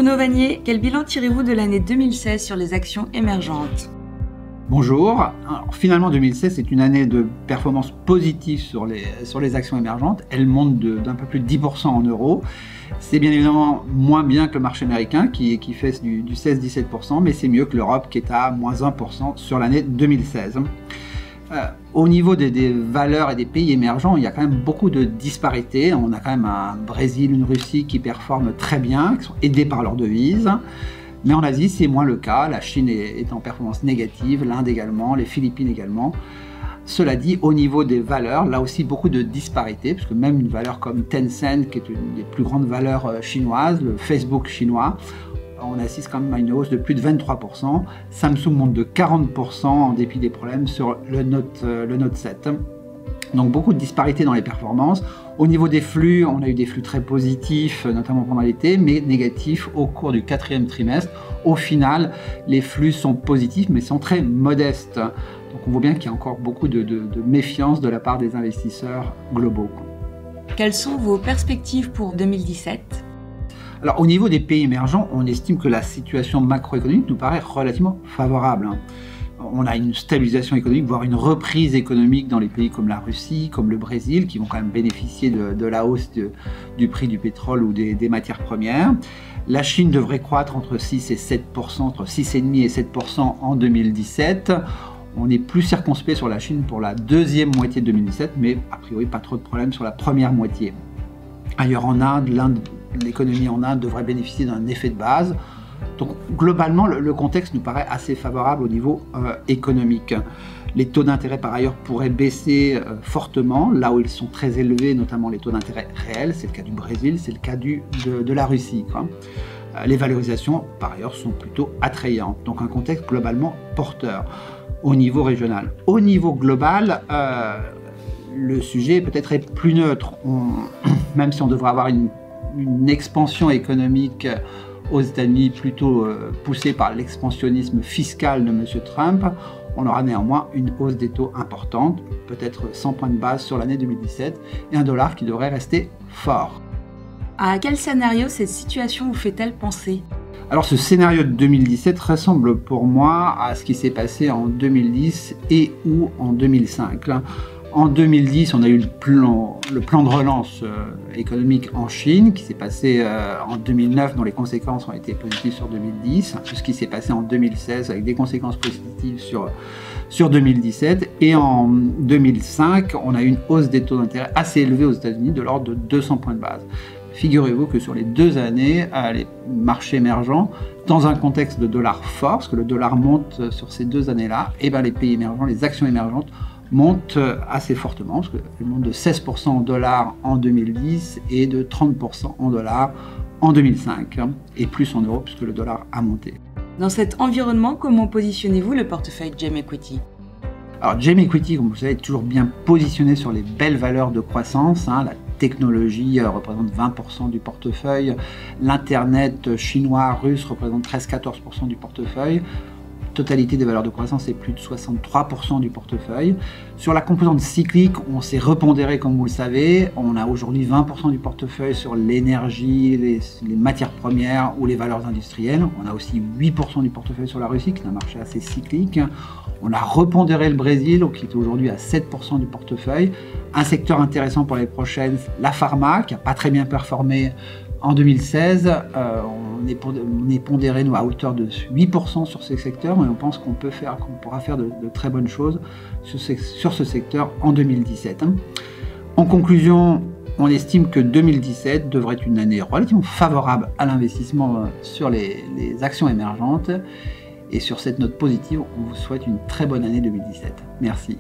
Bruno Vanier, quel bilan tirez-vous de l'année 2016 sur les actions émergentes? Bonjour. Alors, finalement, 2016, c'est une année de performance positive sur les actions émergentes. Elles montent d'un peu plus de 10% en euros. C'est bien évidemment moins bien que le marché américain qui fait du 16-17%, mais c'est mieux que l'Europe qui est à moins 1% sur l'année 2016. Au niveau des valeurs et des pays émergents, il y a quand même beaucoup de disparités. On a quand même un Brésil, une Russie qui performent très bien, qui sont aidés par leur devise. Mais en Asie, c'est moins le cas. La Chine est en performance négative, l'Inde également, les Philippines également. Cela dit, au niveau des valeurs, là aussi beaucoup de disparités, puisque même une valeur comme Tencent, qui est une des plus grandes valeurs chinoises, le Facebook chinois, on assiste quand même à une hausse de plus de 23%. Samsung monte de 40% en dépit des problèmes sur le Note 7. Donc beaucoup de disparités dans les performances. Au niveau des flux, on a eu des flux très positifs, notamment pendant l'été, mais négatifs au cours du 4e trimestre. Au final, les flux sont positifs, mais sont très modestes. Donc on voit bien qu'il y a encore beaucoup de méfiance de la part des investisseurs globaux. Quelles sont vos perspectives pour 2017 ? Alors au niveau des pays émergents, on estime que la situation macroéconomique nous paraît relativement favorable. On a une stabilisation économique, voire une reprise économique dans les pays comme la Russie, comme le Brésil, qui vont quand même bénéficier de la hausse du prix du pétrole ou des matières premières. La Chine devrait croître entre 6 et 7%, entre 6,5 et 7% en 2017. On est plus circonspect sur la Chine pour la deuxième moitié de 2017, mais a priori pas trop de problèmes sur la première moitié. Ailleurs en Inde, l'économie en Inde devrait bénéficier d'un effet de base. Donc globalement, le contexte nous paraît assez favorable au niveau économique. Les taux d'intérêt par ailleurs pourraient baisser fortement, là où ils sont très élevés, notamment les taux d'intérêt réels, c'est le cas du Brésil, c'est le cas de la Russie, quoi. Les valorisations par ailleurs sont plutôt attrayantes, donc un contexte globalement porteur au niveau régional. Au niveau global, le sujet peut-être est plus neutre, même si on devrait avoir une expansion économique aux États-Unis plutôt poussée par l'expansionnisme fiscal de M. Trump, on aura néanmoins une hausse des taux importante, peut-être 100 points de base sur l'année 2017, et un dollar qui devrait rester fort. À quel scénario cette situation vous fait-elle penser ? Alors ce scénario de 2017 ressemble pour moi à ce qui s'est passé en 2010 et ou en 2005. En 2010, on a eu le plan de relance économique en Chine qui s'est passé en 2009, dont les conséquences ont été positives sur 2010. Tout ce qui s'est passé en 2016 avec des conséquences positives sur 2017. Et en 2005, on a eu une hausse des taux d'intérêt assez élevée aux États-Unis de l'ordre de 200 points de base. Figurez-vous que sur les 2 années, les marchés émergents, dans un contexte de dollar fort, parce que le dollar monte sur ces 2 années-là, et bien les pays émergents, les actions émergentes, monte assez fortement, parce qu'elle monte de 16% en dollars en 2010 et de 30% en dollars en 2005, et plus en euros puisque le dollar a monté. Dans cet environnement, comment positionnez-vous le portefeuille GEM Equity ? Alors GEM Equity, comme vous savez, est toujours bien positionné sur les belles valeurs de croissance. La technologie représente 20% du portefeuille, l'internet chinois, russe représente 13-14% du portefeuille. Totalité des valeurs de croissance est plus de 63% du portefeuille. Sur la composante cyclique, on s'est repondéré comme vous le savez. On a aujourd'hui 20% du portefeuille sur l'énergie, les matières premières ou les valeurs industrielles. On a aussi 8% du portefeuille sur la Russie, qui est un marché assez cyclique. On a repondéré le Brésil, qui est aujourd'hui à 7% du portefeuille. Un secteur intéressant pour les prochaines, la pharma, qui n'a pas très bien performé en 2016. On est pondéré nous, à hauteur de 8% sur ces secteurs, et on pense qu'on pourra faire de très bonnes choses sur ce secteur en 2017. En conclusion, on estime que 2017 devrait être une année relativement favorable à l'investissement sur les actions émergentes. Et sur cette note positive, on vous souhaite une très bonne année 2017. Merci.